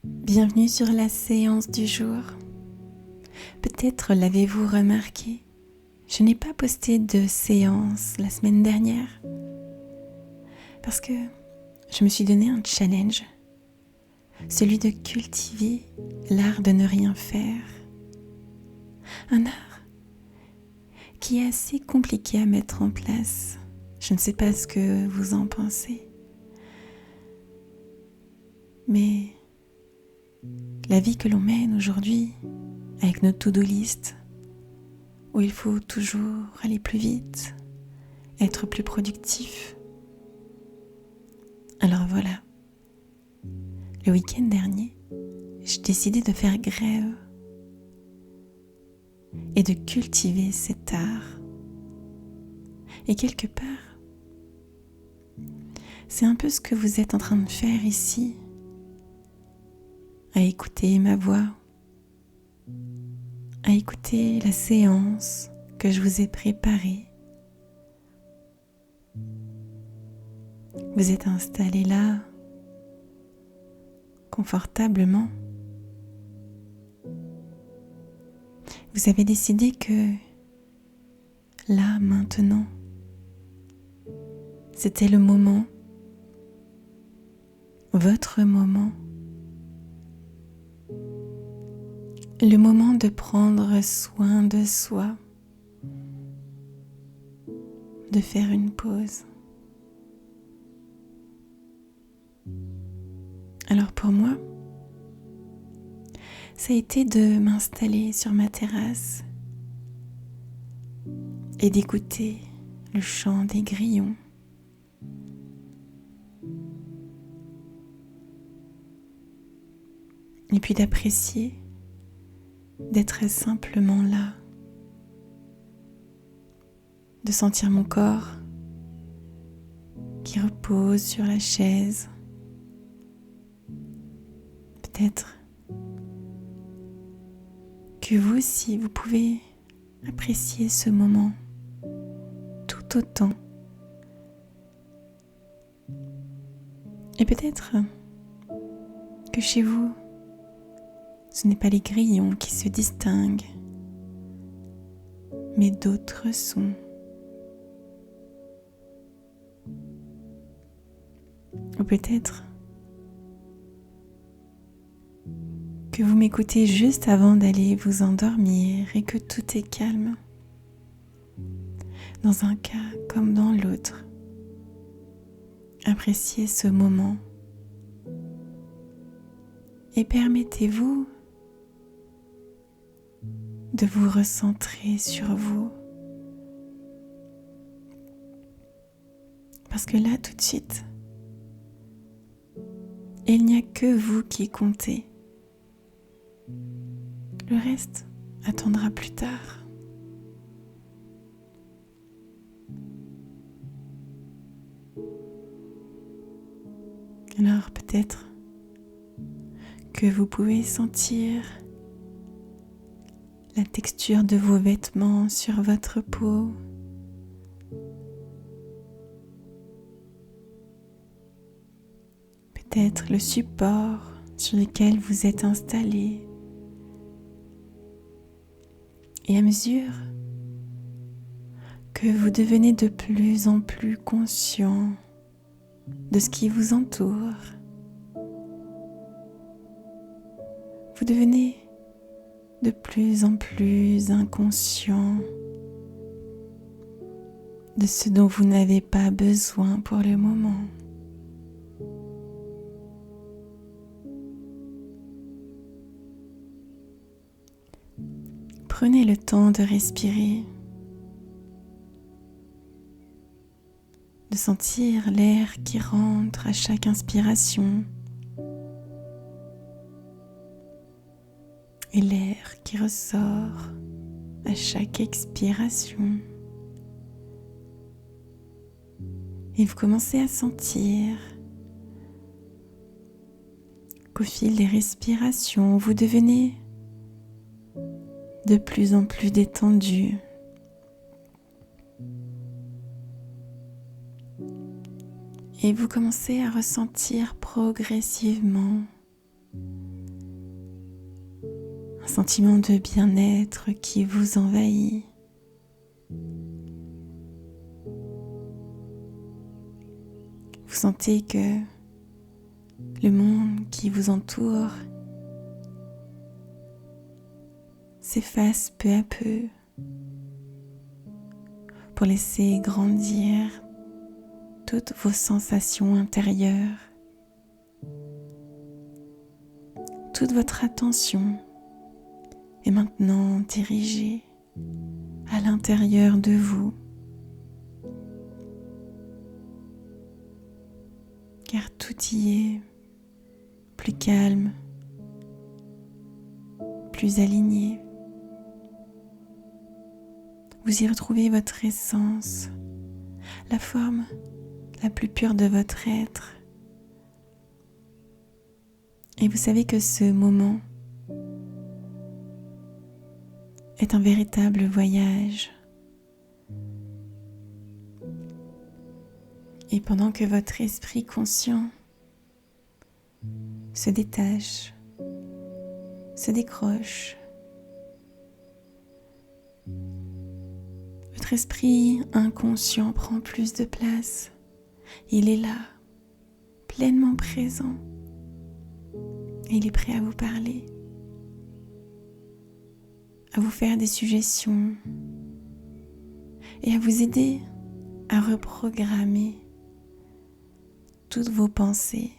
Bienvenue sur la séance du jour. Peut-être l'avez-vous remarqué, je n'ai pas posté de séance la semaine dernière parce que je me suis donné un challenge, celui de cultiver l'art de ne rien faire. Un art qui est assez compliqué à mettre en place. Je ne sais pas ce que vous en pensez, mais la vie que l'on mène aujourd'hui, avec nos to-do list, où il faut toujours aller plus vite, être plus productif. Alors voilà, le week-end dernier, j'ai décidé de faire grève et de cultiver cet art. Et quelque part, c'est un peu ce que vous êtes en train de faire ici, à écouter ma voix, à écouter la séance que je vous ai préparée. Vous êtes installé là, confortablement. Vous avez décidé que là, maintenant, c'était le moment, votre moment, le moment de prendre soin de soi, de faire une pause. Alors pour moi, ça a été de m'installer sur ma terrasse et d'écouter le chant des grillons. Et puis d'apprécier d'être simplement là, de sentir mon corps qui repose sur la chaise. Peut-être que vous aussi, vous pouvez apprécier ce moment tout autant. Et peut-être que chez vous, ce n'est pas les grillons qui se distinguent, mais d'autres sons. Ou peut-être que vous m'écoutez juste avant d'aller vous endormir et que tout est calme. Dans un cas comme dans l'autre, appréciez ce moment et permettez-vous de vous recentrer sur vous. Parce que là, tout de suite, il n'y a que vous qui comptez. Le reste attendra plus tard. Alors peut-être que vous pouvez sentir la texture de vos vêtements sur votre peau. Peut-être le support sur lequel vous êtes installé. Et à mesure que vous devenez de plus en plus conscient de ce qui vous entoure, vous devenez de plus en plus inconscient de ce dont vous n'avez pas besoin pour le moment. Prenez le temps de respirer, de sentir l'air qui rentre à chaque inspiration et l'air qui ressort à chaque expiration. Et vous commencez à sentir qu'au fil des respirations, vous devenez de plus en plus détendu. Et vous commencez à ressentir progressivement un sentiment de bien-être qui vous envahit. Vous sentez que le monde qui vous entoure s'efface peu à peu pour laisser grandir toutes vos sensations intérieures. Toute votre attention est maintenant dirigée à l'intérieur de vous, car tout y est plus calme, plus aligné. Vous y retrouvez votre essence, la forme la plus pure de votre être. Et vous savez que ce moment est un véritable voyage. Et pendant que votre esprit conscient se détache, se décroche, votre esprit inconscient prend plus de place. Il est là, pleinement présent. Et il est prêt à vous parler, à vous faire des suggestions et à vous aider à reprogrammer toutes vos pensées.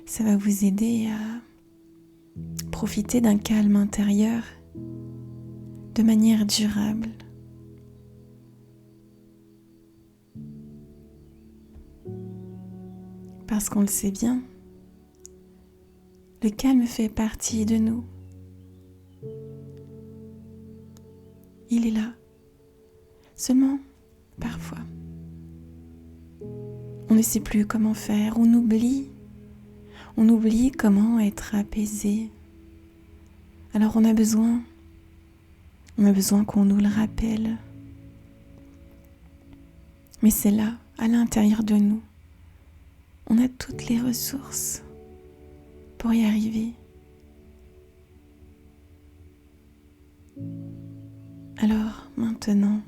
Ça va vous aider à profiter d'un calme intérieur de manière durable. Parce qu'on le sait bien, le calme fait partie de nous. Il est là. Seulement, parfois, on ne sait plus comment faire, on oublie comment être apaisé. Alors on a besoin qu'on nous le rappelle. Mais c'est là, à l'intérieur de nous. On a toutes les ressources pour y arriver. Alors maintenant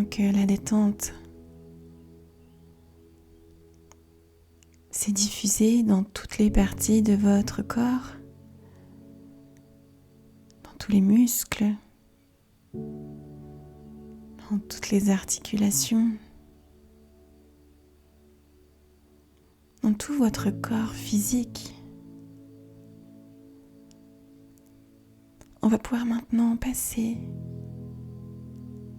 que la détente s'est diffusée dans toutes les parties de votre corps, dans tous les muscles, dans toutes les articulations, dans tout votre corps physique, on va pouvoir maintenant passer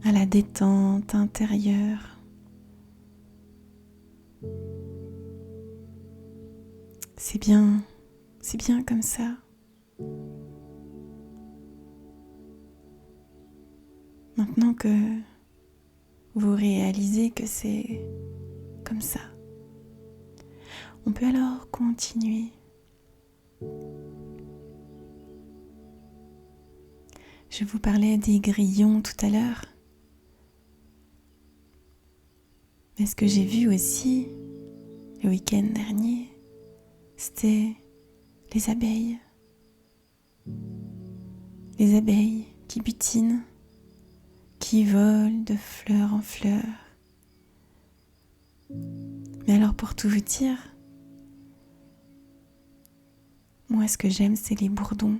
à la détente intérieure. C'est bien comme ça. Maintenant que vous réalisez que c'est comme ça, on peut alors continuer. Je vous parlais des grillons tout à l'heure. Mais ce que j'ai vu aussi le week-end dernier, c'était les abeilles. Les abeilles qui butinent, qui volent de fleur en fleur. Mais alors pour tout vous dire, moi ce que j'aime c'est les bourdons.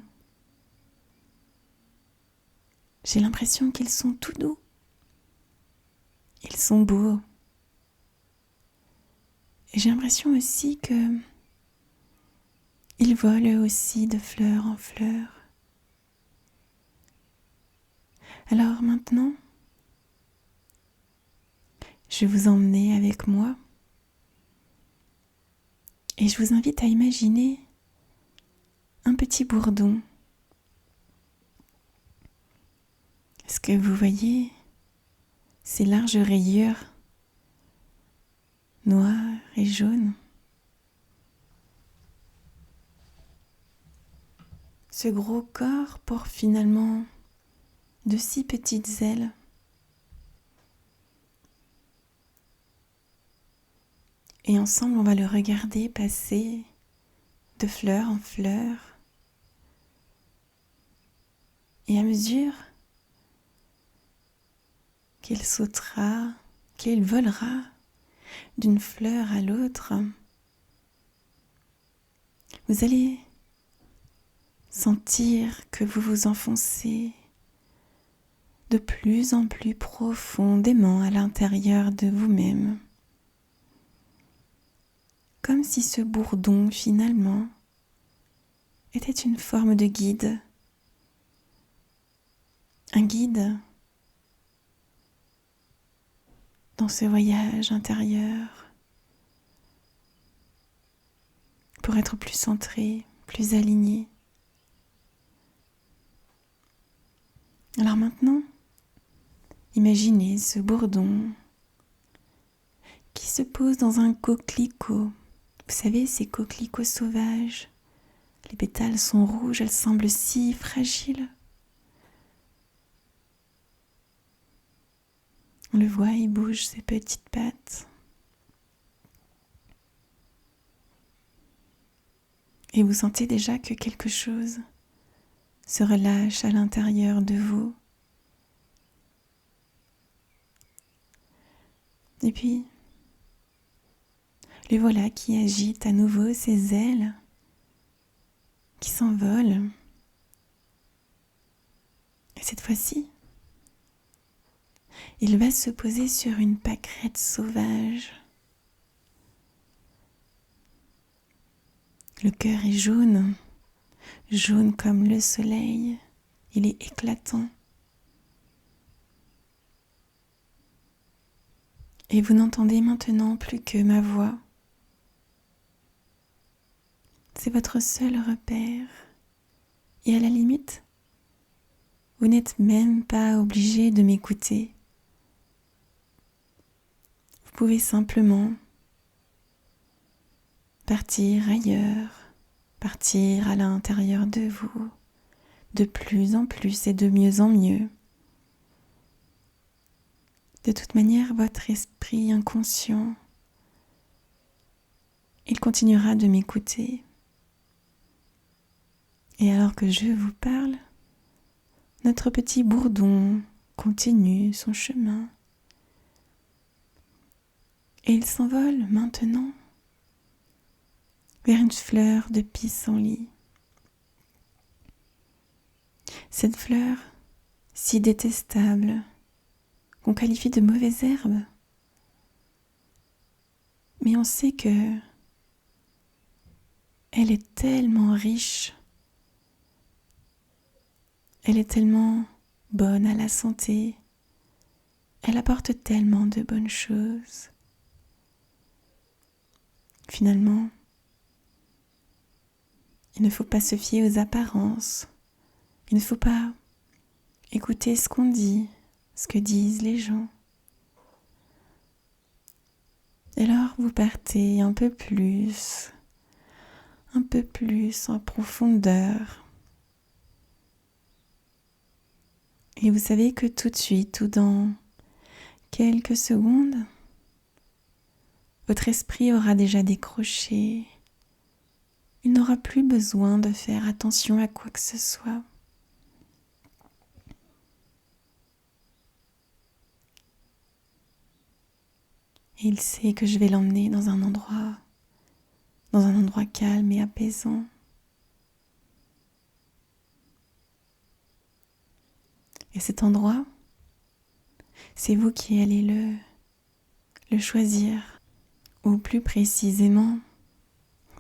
J'ai l'impression qu'ils sont tout doux. Ils sont beaux. Et j'ai l'impression aussi que ils volent eux aussi de fleur en fleur. Alors maintenant, je vais vous emmener avec moi et je vous invite à imaginer un petit bourdon. Est-ce que vous voyez ces larges rayures noires et jaunes? Ce gros corps porte finalement de si petites ailes. Et ensemble, on va le regarder passer de fleur en fleur. Et à mesure qu'il sautera, qu'il volera d'une fleur à l'autre, vous allez sentir que vous vous enfoncez de plus en plus profondément à l'intérieur de vous-même. Comme si ce bourdon, finalement, était une forme de guide. Un guide dans ce voyage intérieur pour être plus centré, plus aligné. Alors maintenant, imaginez ce bourdon qui se pose dans un coquelicot. Vous savez, ces coquelicots sauvages, les pétales sont rouges, elles semblent si fragiles. On le voit, il bouge ses petites pattes. Et vous sentez déjà que quelque chose se relâche à l'intérieur de vous. Et puis, le voilà qui agite à nouveau ses ailes, qui s'envole. Et cette fois-ci, il va se poser sur une pâquerette sauvage. Le cœur est jaune, jaune comme le soleil. Il est éclatant. Et vous n'entendez maintenant plus que ma voix. C'est votre seul repère. Et à la limite, vous n'êtes même pas obligé de m'écouter. Vous pouvez simplement partir ailleurs, partir à l'intérieur de vous, de plus en plus et de mieux en mieux. De toute manière, votre esprit inconscient, il continuera de m'écouter. Et alors que je vous parle, notre petit bourdon continue son chemin. Et il s'envole maintenant vers une fleur de pissenlit. Cette fleur si détestable qu'on qualifie de mauvaise herbe. Mais on sait que elle est tellement riche, elle est tellement bonne à la santé, elle apporte tellement de bonnes choses. Finalement, il ne faut pas se fier aux apparences, il ne faut pas écouter ce qu'on dit, ce que disent les gens. Et alors vous partez un peu plus en profondeur. Et vous savez que tout de suite, ou dans quelques secondes, votre esprit aura déjà décroché. Il n'aura plus besoin de faire attention à quoi que ce soit. Et il sait que je vais l'emmener dans un endroit calme et apaisant. Et cet endroit, c'est vous qui allez le choisir, ou plus précisément,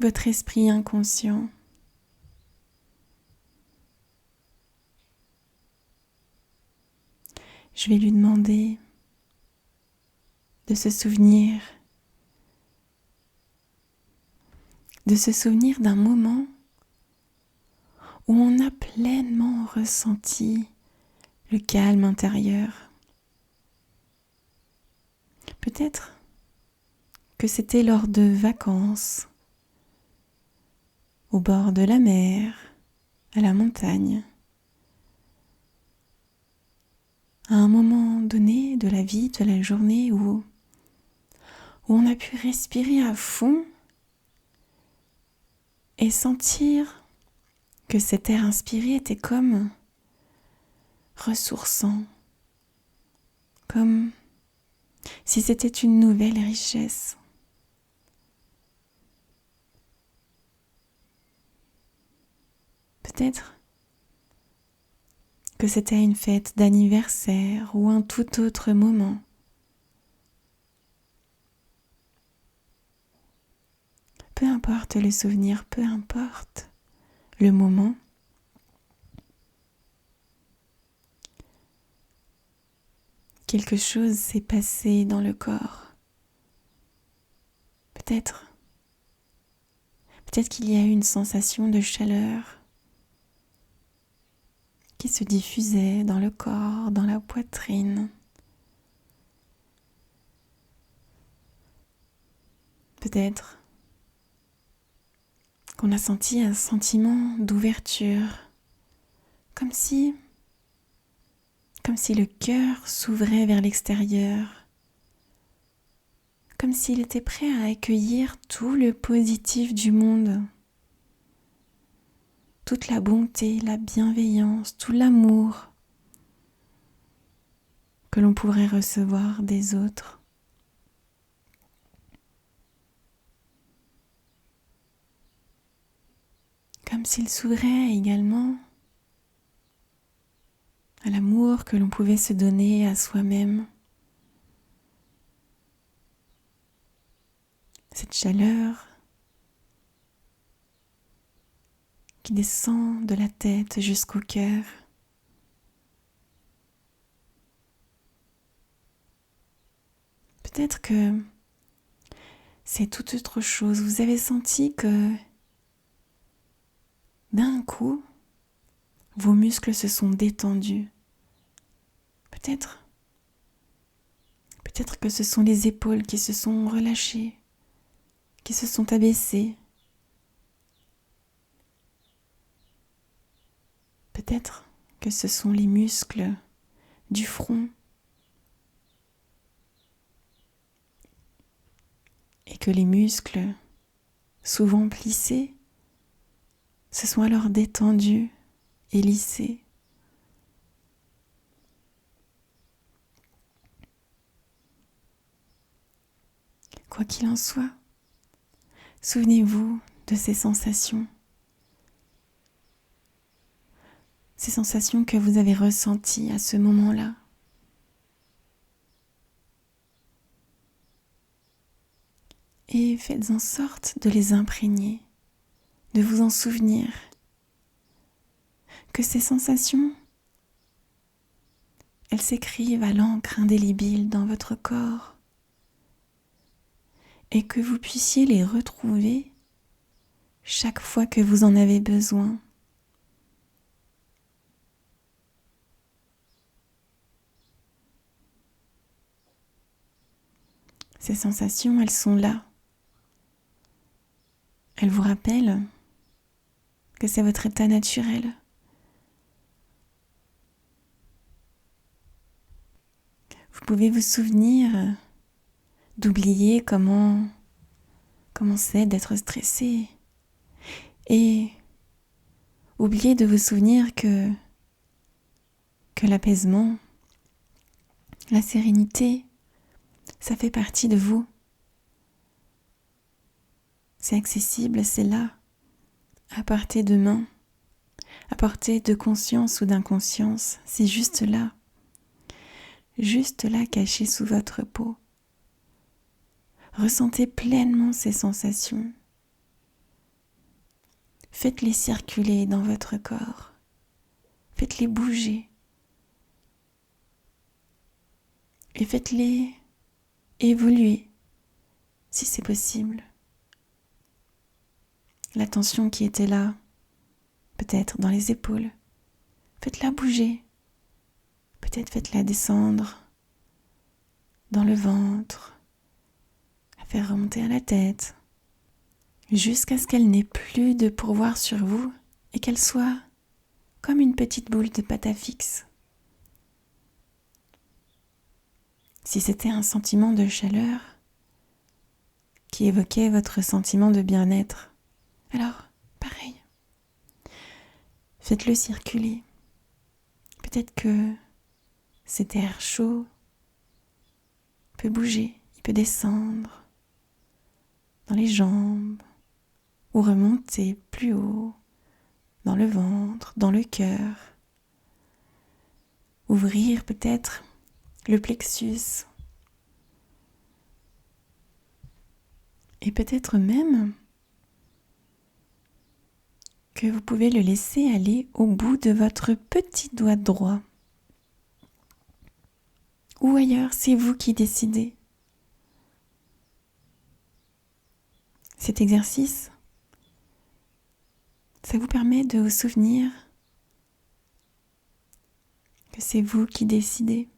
votre esprit inconscient. Je vais lui demander de se souvenir d'un moment où on a pleinement ressenti le calme intérieur. Peut-être que c'était lors de vacances, au bord de la mer, à la montagne. À un moment donné de la vie, de la journée où où on a pu respirer à fond et sentir que cet air inspiré était comme ressourçant, comme si c'était une nouvelle richesse. Peut-être que c'était une fête d'anniversaire ou un tout autre moment. Peu importe le souvenir, peu importe le moment, quelque chose s'est passé dans le corps. Peut-être qu'il y a eu une sensation de chaleur qui se diffusait dans le corps, dans la poitrine. Peut-être qu'on a senti un sentiment d'ouverture, comme si le cœur s'ouvrait vers l'extérieur, comme s'il était prêt à accueillir tout le positif du monde, toute la bonté, la bienveillance, tout l'amour que l'on pourrait recevoir des autres. Comme s'il s'ouvrait également à l'amour que l'on pouvait se donner à soi-même. Cette chaleur qui descend de la tête jusqu'au cœur. Peut-être que c'est tout autre chose. Vous avez senti que d'un coup, vos muscles se sont détendus. Peut-être que ce sont les épaules qui se sont relâchées, qui se sont abaissées. Peut-être que ce sont les muscles du front et que les muscles, souvent plissés, se sont alors détendus et lissés. Quoi qu'il en soit, souvenez-vous de ces sensations que vous avez ressenties à ce moment-là. Et faites en sorte de les imprégner, de vous en souvenir, que ces sensations, elles s'écrivent à l'encre indélébile dans votre corps et que vous puissiez les retrouver chaque fois que vous en avez besoin. Ces sensations, elles sont là. Elles vous rappellent que c'est votre état naturel. Vous pouvez vous souvenir d'oublier comment c'est d'être stressé et oublier de vous souvenir que l'apaisement, la sérénité, ça fait partie de vous. C'est accessible, c'est là, à portée de main, à portée de conscience ou d'inconscience, c'est juste là caché sous votre peau. Ressentez pleinement ces sensations. Faites-les circuler dans votre corps. Faites-les bouger. Et faites-les évoluer, si c'est possible. La tension qui était là, peut-être dans les épaules, faites-la bouger. Peut-être faites-la descendre dans le ventre, la faire remonter à la tête, jusqu'à ce qu'elle n'ait plus de pouvoir sur vous et qu'elle soit comme une petite boule de pâte à fixe. Si c'était un sentiment de chaleur, qui évoquait votre sentiment de bien-être. Alors, pareil, faites-le circuler. Peut-être que cet air chaud peut bouger, il peut descendre dans les jambes ou remonter plus haut, dans le ventre, dans le cœur. Ouvrir peut-être le plexus. Et peut-être même que vous pouvez le laisser aller au bout de votre petit doigt droit. Ou ailleurs, c'est vous qui décidez. Cet exercice, ça vous permet de vous souvenir que c'est vous qui décidez.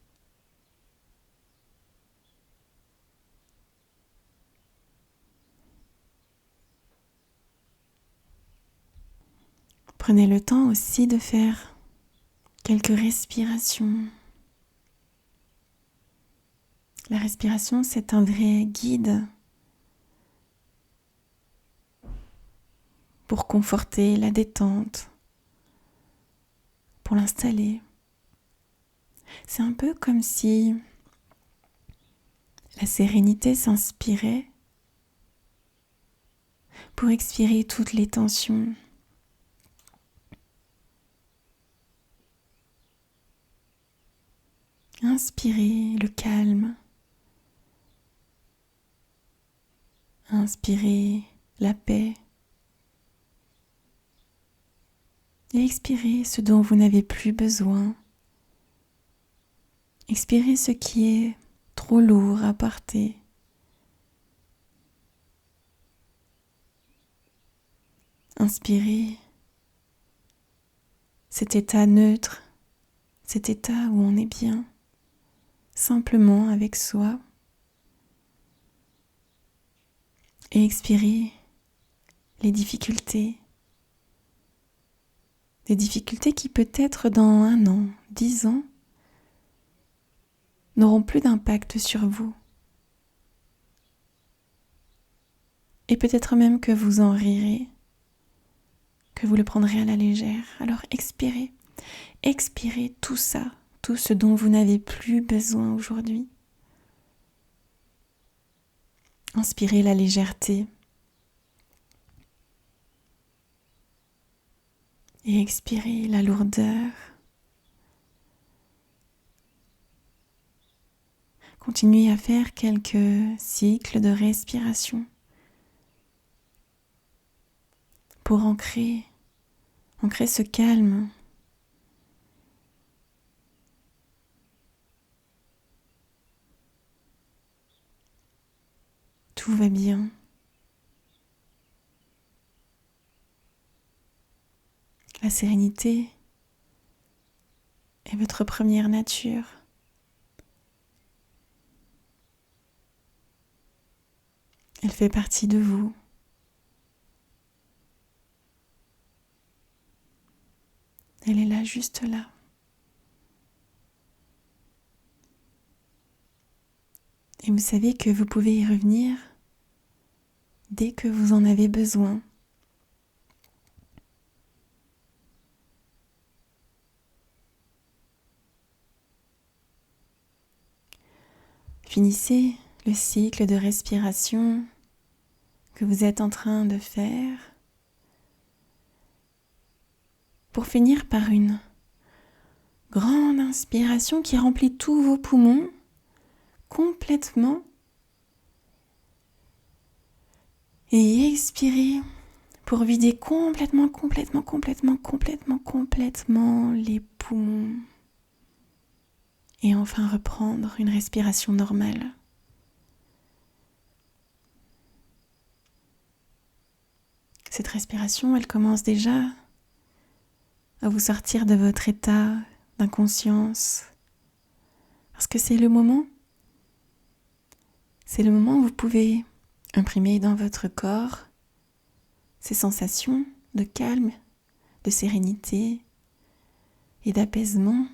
Prenez le temps aussi de faire quelques respirations. La respiration, c'est un vrai guide pour conforter la détente, pour l'installer. C'est un peu comme si la sérénité s'inspirait pour expirer toutes les tensions. Inspirez le calme. Inspirez la paix. Et expirez ce dont vous n'avez plus besoin. Expirez ce qui est trop lourd à porter. Inspirez cet état neutre, cet état où on est bien, simplement avec soi. Et expirez les difficultés. Des difficultés qui peut-être dans 1 an, 10 ans, n'auront plus d'impact sur vous. Et peut-être même que vous en rirez, que vous le prendrez à la légère. Alors expirez, expirez tout ça, tout ce dont vous n'avez plus besoin aujourd'hui. Inspirez la légèreté et expirez la lourdeur. Continuez à faire quelques cycles de respiration pour ancrer ce calme. Tout va bien. La sérénité est votre première nature. Elle fait partie de vous. Elle est là, juste là. Et vous savez que vous pouvez y revenir dès que vous en avez besoin. Finissez le cycle de respiration que vous êtes en train de faire pour finir par une grande inspiration qui remplit tous vos poumons complètement et expirez pour vider complètement les poumons et enfin reprendre une respiration normale. Cette respiration, elle commence déjà à vous sortir de votre état d'inconscience parce que c'est le moment où vous pouvez imprimer dans votre corps ces sensations de calme, de sérénité et d'apaisement.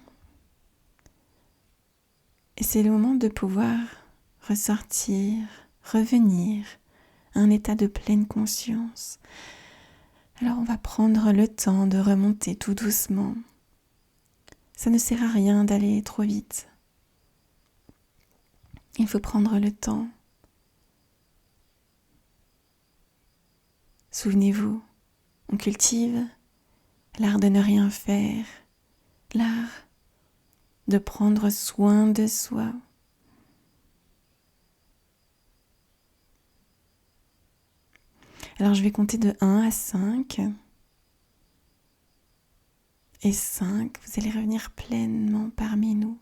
Et c'est le moment de pouvoir ressortir, revenir un état de pleine conscience. Alors on va prendre le temps de remonter tout doucement. Ça ne sert à rien d'aller trop vite. Il faut prendre le temps. Souvenez-vous, on cultive l'art de ne rien faire, l'art de prendre soin de soi. Alors je vais compter de 1 à 5. Et 5, vous allez revenir pleinement parmi nous.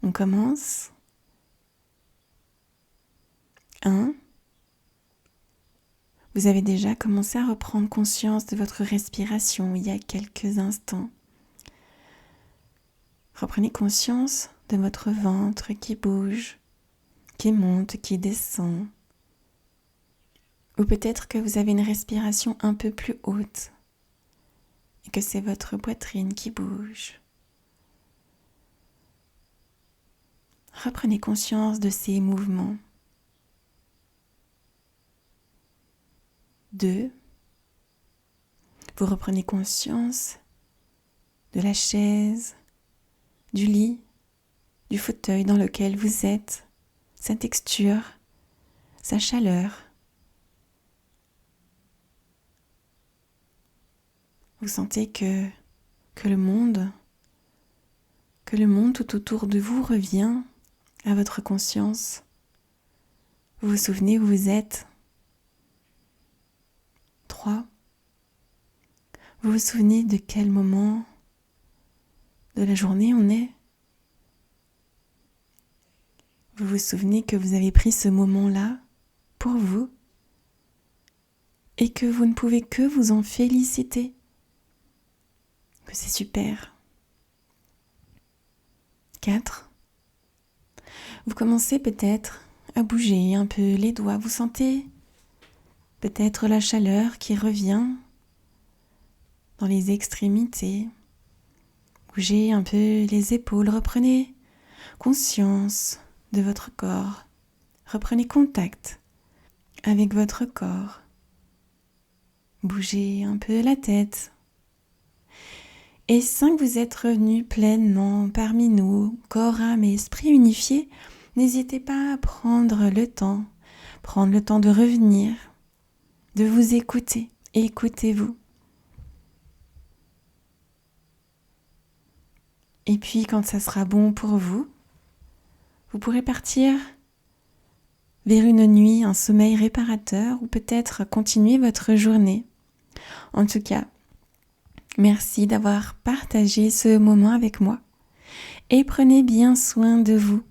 On commence. 1. Vous avez déjà commencé à reprendre conscience de votre respiration il y a quelques instants. Reprenez conscience de votre ventre qui bouge, qui monte, qui descend. Ou peut-être que vous avez une respiration un peu plus haute et que c'est votre poitrine qui bouge. Reprenez conscience de ces mouvements. 2. Vous reprenez conscience de la chaise, du lit, du fauteuil dans lequel vous êtes, sa texture, sa chaleur. Vous sentez que le monde tout autour de vous revient à votre conscience. Vous vous souvenez où vous êtes. 3. Vous vous souvenez de quel moment de la journée on est. Vous vous souvenez que vous avez pris ce moment-là pour vous et que vous ne pouvez que vous en féliciter. Que c'est super. 4. Vous commencez peut-être à bouger un peu les doigts. Vous sentez peut-être la chaleur qui revient dans les extrémités. Bougez un peu les épaules. Reprenez conscience de votre corps. Reprenez contact avec votre corps. Bougez un peu la tête. Et 5, vous êtes revenus pleinement parmi nous, corps, âme et esprit unifiés. N'hésitez pas à prendre le temps de revenir, de vous écouter. Écoutez-vous. Et puis quand ça sera bon pour vous, vous pourrez partir vers une nuit, un sommeil réparateur ou peut-être continuer votre journée. En tout cas, merci d'avoir partagé ce moment avec moi et prenez bien soin de vous.